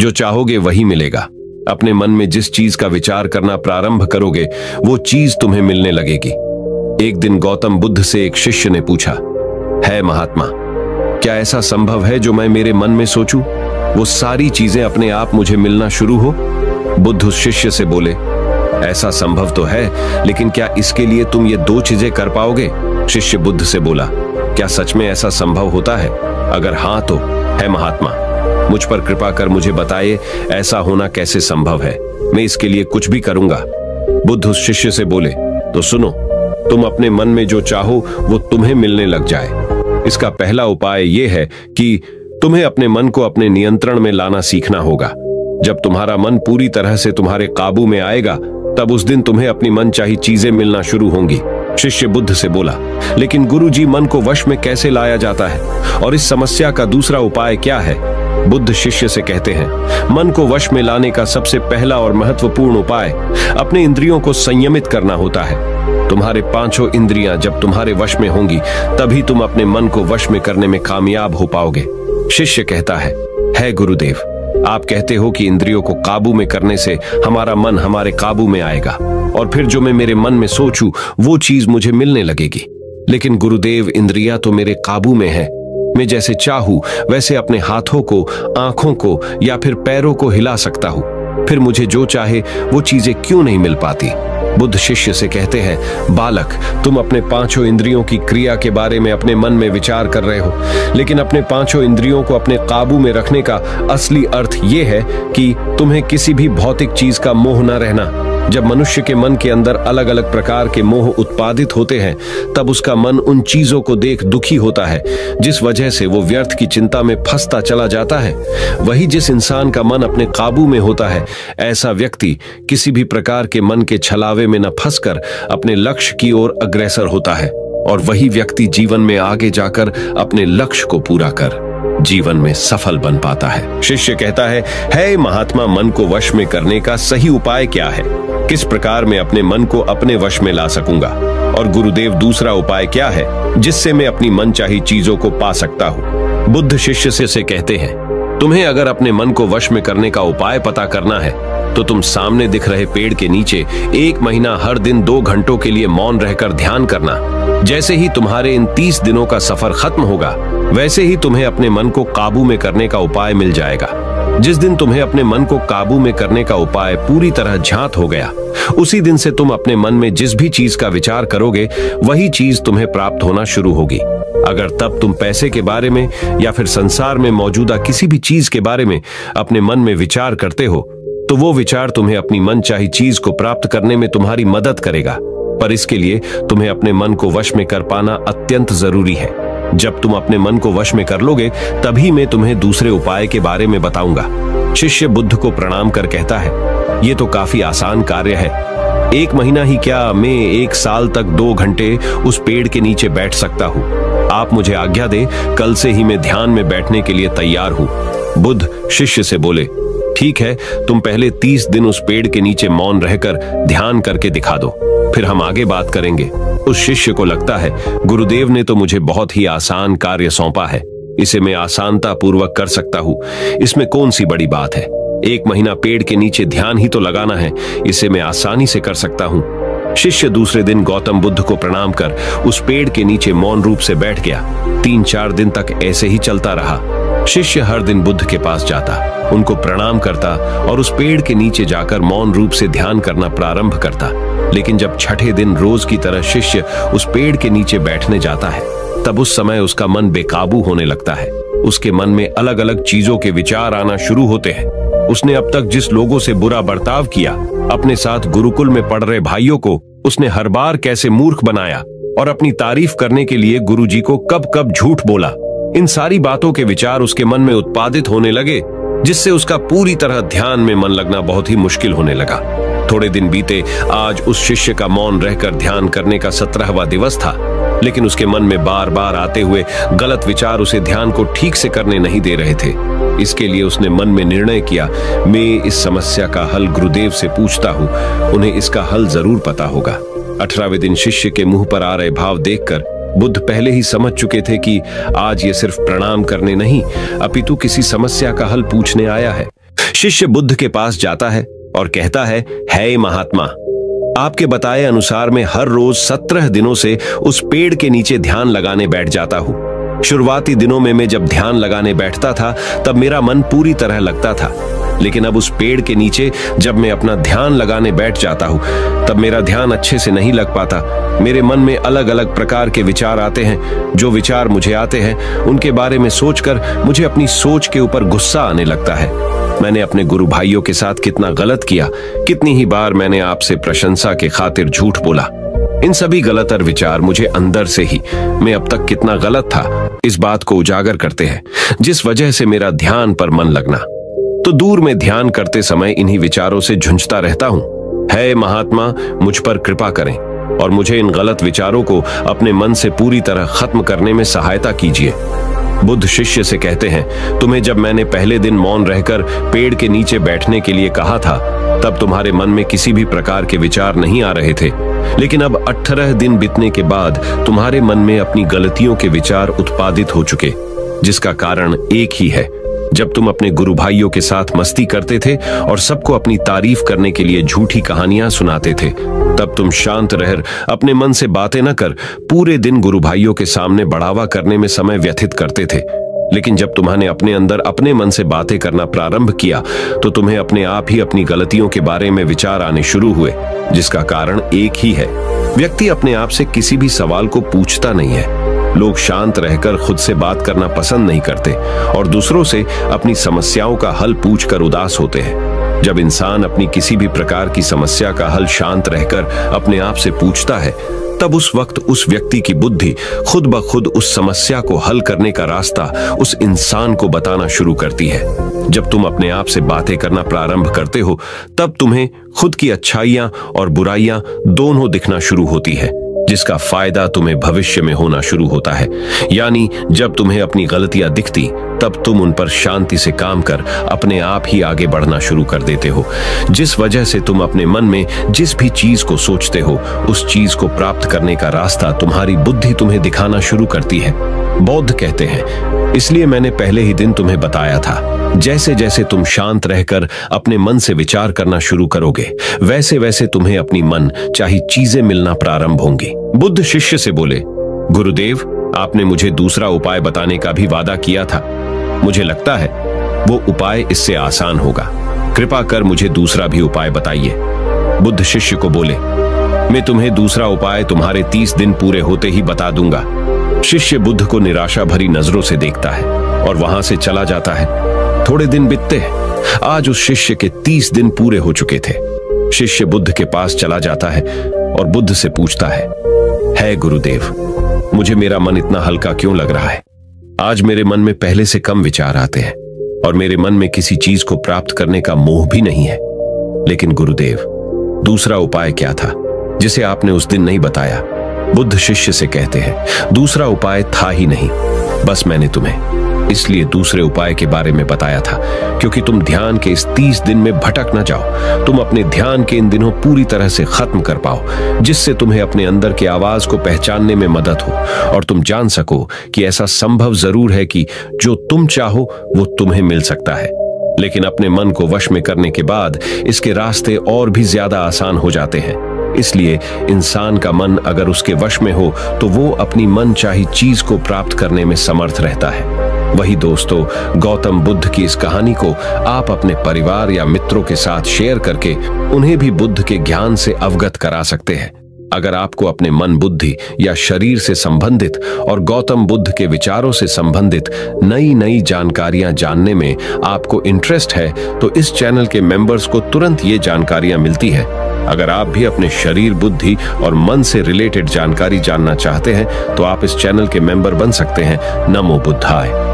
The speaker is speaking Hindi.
जो चाहोगे वही मिलेगा। अपने मन में जिस चीज का विचार करना प्रारंभ करोगे वो चीज तुम्हें मिलने लगेगी। एक दिन गौतम बुद्ध से एक शिष्य ने पूछा, है महात्मा, क्या ऐसा संभव है जो मैं मेरे मन में सोचूं वो सारी चीजें अपने आप मुझे मिलना शुरू हो? बुद्ध उस शिष्य से बोले, ऐसा संभव तो है, लेकिन क्या इसके लिए तुम ये दो चीजें कर पाओगे? शिष्य बुद्ध से बोला, क्या सच में ऐसा संभव होता है? अगर हाँ तो है महात्मा, मुझ पर कृपा कर मुझे बताइए ऐसा होना कैसे संभव है, मैं इसके लिए कुछ भी करूंगा। बुद्ध उस शिष्य से बोले, तो सुनो, तुम अपने मन में जो चाहो वो तुम्हें मिलने लग जाए। इसका पहला उपाय यह है कि तुम्हें अपने मन को अपने नियंत्रण में लाना सीखना होगा। जब तुम्हारा मन पूरी तरह से तुम्हारे काबू में आएगा तब उस दिन तुम्हें अपनी मनचाही चीजें मिलना शुरू होंगी। शिष्य बुद्ध से बोला, लेकिन गुरुजी, मन को वश में कैसे लाया जाता है और इस समस्या का दूसरा उपाय क्या है? बुद्ध शिष्य से कहते हैं, मन को वश में लाने का सबसे पहला और महत्वपूर्ण उपाय अपने इंद्रियों को संयमित करना होता है। तुम्हारे पांचों इंद्रियां जब तुम्हारे वश में होंगी तभी तुम अपने मन को वश में करने में कामयाब हो पाओगे। शिष्य कहता है गुरुदेव, आप कहते हो कि इंद्रियों को काबू में करने से हमारा मन हमारे काबू में आएगा और फिर जो मैं मेरे मन में सोचूं वो चीज मुझे मिलने लगेगी। लेकिन गुरुदेव, इंद्रियां तो मेरे काबू में है। मैं जैसे चाहूं वैसे अपने हाथों को, आंखों को या फिर पैरों को हिला सकता हूं, फिर मुझे जो चाहे वो चीजें क्यों नहीं मिल पाती? बुद्ध शिष्य से कहते हैं, बालक, तुम अपने पांचों इंद्रियों की क्रिया के बारे में अपने मन में विचार कर रहे हो, लेकिन अपने पांचों इंद्रियों को अपने काबू में रखने का असली अर्थ यह है कि तुम्हें किसी भी भौतिक चीज का मोह न रहना। जब मनुष्य के मन के अंदर अलग अलग प्रकार के मोह उत्पादित होते हैं तब उसका मन उन चीजों को देख दुखी होता है जिस वजह से वो व्यर्थ की चिंता में फंसता चला जाता है। वही जिस इंसान का मन अपने काबू में होता है, ऐसा व्यक्ति किसी भी प्रकार के मन के छलावे में न फंसकर अपने लक्ष्य की ओर अग्रसर होता है और वही व्यक्ति जीवन में आगे जाकर अपने लक्ष्य को पूरा कर जीवन में सफल बन पाता है। शिष्य कहता है महात्मा, मन को वश में करने का सही उपाय क्या है? किस प्रकार मैं अपने मन को अपने वश में ला सकूंगा? और गुरुदेव, दूसरा उपाय क्या है जिससे मैं अपनी मनचाही चीजों को पा सकता हूं? बुद्ध शिष्य से कहते हैं, तुम्हें अगर अपने मन को वश में करने का उपाय पता करना है तो तुम सामने दिख रहे पेड़ के नीचे 1 महीना हर दिन 2 घंटों के लिए मौन रहकर ध्यान करना। जैसे ही तुम्हारे इन 30 दिनों का सफर खत्म होगा वैसे ही तुम्हें अपने मन को काबू में करने का उपाय मिल जाएगा। जिस दिन तुम्हें अपने मन को काबू में करने का उपाय पूरी तरह झांत हो गया, उसी दिन से तुम अपने मन में जिस भी चीज का विचार करोगे वही चीज तुम्हें प्राप्त होना शुरू होगी। अगर तब तुम पैसे के बारे में या फिर संसार में मौजूदा किसी भी चीज के बारे में अपने मन में विचार करते हो तो वो विचार तुम्हें अपनी मनचाही चीज को प्राप्त करने में तुम्हारी मदद करेगा। पर इसके लिए तुम्हें अपने मन को वश में कर पाना अत्यंत जरूरी है। जब तुम अपने मन को वश में कर लोगे तभी मैं तुम्हें दूसरे उपाय के बारे में बताऊंगा। शिष्य बुद्ध को प्रणाम कर कहता है, ये तो काफी आसान कार्य है। 1 महीना ही क्या, मैं 1 साल तक 2 घंटे उस पेड़ के नीचे बैठ सकता हूँ। आप मुझे आज्ञा दे, कल से ही मैं ध्यान में बैठने के लिए तैयार हूँ। बुद्ध शिष्य से बोले, ठीक है, तुम पहले 30 दिन उस पेड़ के नीचे मौन रहकर ध्यान करके दिखा दो, फिर हम आगे बात करेंगे। उस शिष्य को लगता है, गुरुदेव ने तो मुझे बहुत ही आसान कार्य सौंपा है, इसे मैं आसानता पूर्वक कर सकता हूँ, इसमें कौन सी बड़ी बात है? 1 महीना पेड़ के नीचे ध्यान ही तो लगाना है, इसे मैं आसानी से कर सकता हूँ। शिष्य दूसरे दिन गौतम बुद्ध को प्रणाम कर उस पेड़ के नीचे मौन रूप से बैठ गया। 3-4 दिन तक ऐसे ही चलता रहा। शिष्य हर दिन बुद्ध के पास जाता, उनको प्रणाम करता और उस पेड़ के नीचे जाकर मौन रूप से ध्यान करना प्रारंभ करता। लेकिन जब छठे दिन रोज की तरह शिष्य उस पेड़ के नीचे बैठने जाता है तब उस समय उसका मन बेकाबू होने लगता है। उसके मन में अलग अलग चीजों के विचार आना शुरू होते हैं। उसने अब तक जिस लोगों से बुरा बर्ताव किया, अपने साथ गुरुकुल में पढ़ रहे भाइयों को उसने हर बार कैसे मूर्ख बनाया और अपनी तारीफ करने के लिए गुरुजी को कब कब झूठ बोला, इन सारी बातों के विचार उसके मन में उत्पादित होने लगे, जिससे उसका पूरी तरह ध्यान में मन लगना बहुत ही मुश्किल होने लगा। थोड़े दिन बीते, आज उस शिष्य का मौन रहकर ध्यान करने का 17वां दिवस था, लेकिन उसके मन में बार बार आते हुए गलत विचार उसे ध्यान को ठीक से करने नहीं दे रहे थे। इसके लिए उसने मन में निर्णय किया, मैं इस समस्या का हल गुरुदेव से पूछता हूँ, उन्हें इसका हल जरूर पता होगा। 18वें दिन शिष्य के मुंह पर आ रहे भाव देखकर बुद्ध पहले ही समझ चुके थे कि आज ये सिर्फ प्रणाम करने नहीं अपितु किसी समस्या का हल पूछने आया है। शिष्य बुद्ध के पास जाता है और कहता है, हे महात्मा, आपके बताए अनुसार मैं हर रोज 17 दिनों से उस पेड़ के नीचे ध्यान लगाने बैठ जाता हूं। शुरुआती दिनों में मैं जब ध्यान लगाने बैठता था तब मेरा मन पूरी तरह लगता था, लेकिन अब उस पेड़ के नीचे जब मैं अपना ध्यान लगाने बैठ जाता हूं तब मेरा ध्यान अच्छे से नहीं लग पाता। मेरे मन में अलग अलग प्रकार के विचार आते हैं। जो विचार मुझे आते हैं उनके बारे में सोचकर मुझे अपनी सोच के ऊपर गुस्सा आने लगता है। मैंने अपने गुरु भाइयों के साथ कितना गलत किया, कितनी ही बार मैंने आपसे प्रशंसा के खातिर झूठ बोला। इन सभी गलतर विचार मुझे अंदर से ही मैं अब तक कितना गलत था इस बात को उजागर करते हैं, जिस वजह से मेरा ध्यान पर मन लगना। तो दूर में ध्यान करते समय इन्हीं विचारों से झुंझता रहता हूं। हे महात्मा, मुझ पर कृपा करें और मुझे इन गलत विचारों को अपने मन से पूरी तरह खत्म करने में सहायता कीजिए। बुद्ध शिष्य से कहते हैं, तुम्हें जब मैंने पहले दिन मौन रहकर पेड़ के नीचे बैठने के लिए कहा था तब तुम्हारे मन में किसी भी प्रकार के विचार नहीं आ रहे थे, लेकिन अब 18 दिन बीतने के बाद तुम्हारे मन में अपनी गलतियों के विचार उत्पादित हो चुके, जिसका कारण एक ही है। जब तुम अपने गुरु भाइयों के साथ मस्ती करते थे और सबको अपनी तारीफ करने के लिए झूठी कहानियां सुनाते थे, तब तुम शांत रह अपने मन से बातें न कर पूरे दिन गुरु भाइयों के सामने बढ़ावा करने में समय व्यतीत करते थे। लेकिन जब तुम्हारे अपने अंदर अपने मन से बातें करना प्रारंभ किया तो तुम्हें अपने आप ही अपनी गलतियों के बारे में विचार आने शुरू हुए, जिसका कारण एक ही है। व्यक्ति अपने आप से किसी भी सवाल को पूछता नहीं है। लोग शांत रहकर खुद से बात करना पसंद नहीं करते और दूसरों से अपनी समस्याओं का हल पूछकर उदास होते हैं। जब इंसान अपनी किसी भी प्रकार की समस्या का हल शांत रहकर अपने आप से पूछता है, तब उस वक्त उस व्यक्ति की बुद्धि खुद ब खुद उस समस्या को हल करने का रास्ता उस इंसान को बताना शुरू करती है। जब तुम अपने आप से बातें करना प्रारंभ करते हो तब तुम्हें खुद की अच्छाइयां और बुराइयां दोनों दिखना शुरू होती है, जिसका फायदा तुम्हें भविष्य में होना शुरू होता है। यानी जब तुम्हें अपनी गलतियां दिखती तब तुम उन पर शांति से काम कर अपने आप ही आगे बढ़ना शुरू कर देते हो, जिस वजह से तुम अपने मन में जिस भी चीज को सोचते हो उस चीज को प्राप्त करने का रास्ता तुम्हारी बुद्धि तुम्हें दिखाना शुरू करती है। बौद्ध कहते हैं, इसलिए मैंने पहले ही दिन तुम्हें बताया था, जैसे जैसे तुम शांत रहकर अपने मन से विचार करना शुरू करोगे वैसे वैसे तुम्हें अपनी मन चाही चीजें मिलना प्रारंभ होंगी। बुद्ध शिष्य से बोले, गुरुदेव, आपने मुझे दूसरा उपाय बताने का भी वादा किया था। मुझे लगता है वो उपाय इससे आसान होगा। कृपा कर मुझे दूसरा भी उपाय बताइए। बुद्ध शिष्य को बोले, मैं तुम्हें दूसरा उपाय तुम्हारे 30 दिन पूरे होते ही बता दूंगा। शिष्य बुद्ध को निराशा भरी नजरों से देखता है और वहां से चला जाता है। थोड़े दिन बीतते हैं। आज उस शिष्य के 30 दिन पूरे हो चुके थे। शिष्य बुद्ध के पास चला जाता है और बुद्ध से पूछता है, हे गुरुदेव, मुझे मेरा मन इतना हल्का क्यों लग रहा है? आज मेरे मन में पहले से कम विचार आते हैं और मेरे मन में किसी चीज को प्राप्त करने का मोह भी नहीं है। लेकिन गुरुदेव, दूसरा उपाय क्या था जिसे आपने उस दिन नहीं बताया? बुद्ध शिष्य से कहते हैं, दूसरा उपाय था ही नहीं, बस मैंने तुम्हें इसलिए दूसरे उपाय के बारे में बताया था क्योंकि तुम ध्यान के इस 30 दिन में भटक न जाओ। तुम अपने ध्यान के इन दिनों पूरी तरह से खत्म कर पाओ, जिससे तुम्हें अपने अंदर की आवाज को पहचानने में मदद हो और तुम जान सको कि ऐसा संभव जरूर है कि जो तुम चाहो वो तुम्हें मिल सकता है। लेकिन अपने मन को वश में करने के बाद इसके रास्ते और भी ज्यादा आसान हो जाते हैं। इसलिए इंसान का मन अगर उसके वश में हो तो वो अपनी मन चाही चीज को प्राप्त करने में समर्थ रहता है। वही दोस्तों, गौतम बुद्ध की इस कहानी को आप अपने परिवार या मित्रों के साथ शेयर करके उन्हें भी बुद्ध के ज्ञान से अवगत करा सकते हैं। अगर आपको अपने मन, बुद्धि या शरीर से संबंधित और गौतम बुद्ध के विचारों से संबंधित नई नई जानकारियां जानने में आपको इंटरेस्ट है तो इस चैनल के मेंबर्स को तुरंत ये जानकारियां मिलती है। अगर आप भी अपने शरीर, बुद्धि और मन से रिलेटेड जानकारी जानना चाहते हैं तो आप इस चैनल के मेंबर बन सकते हैं। नमो बुद्धाय।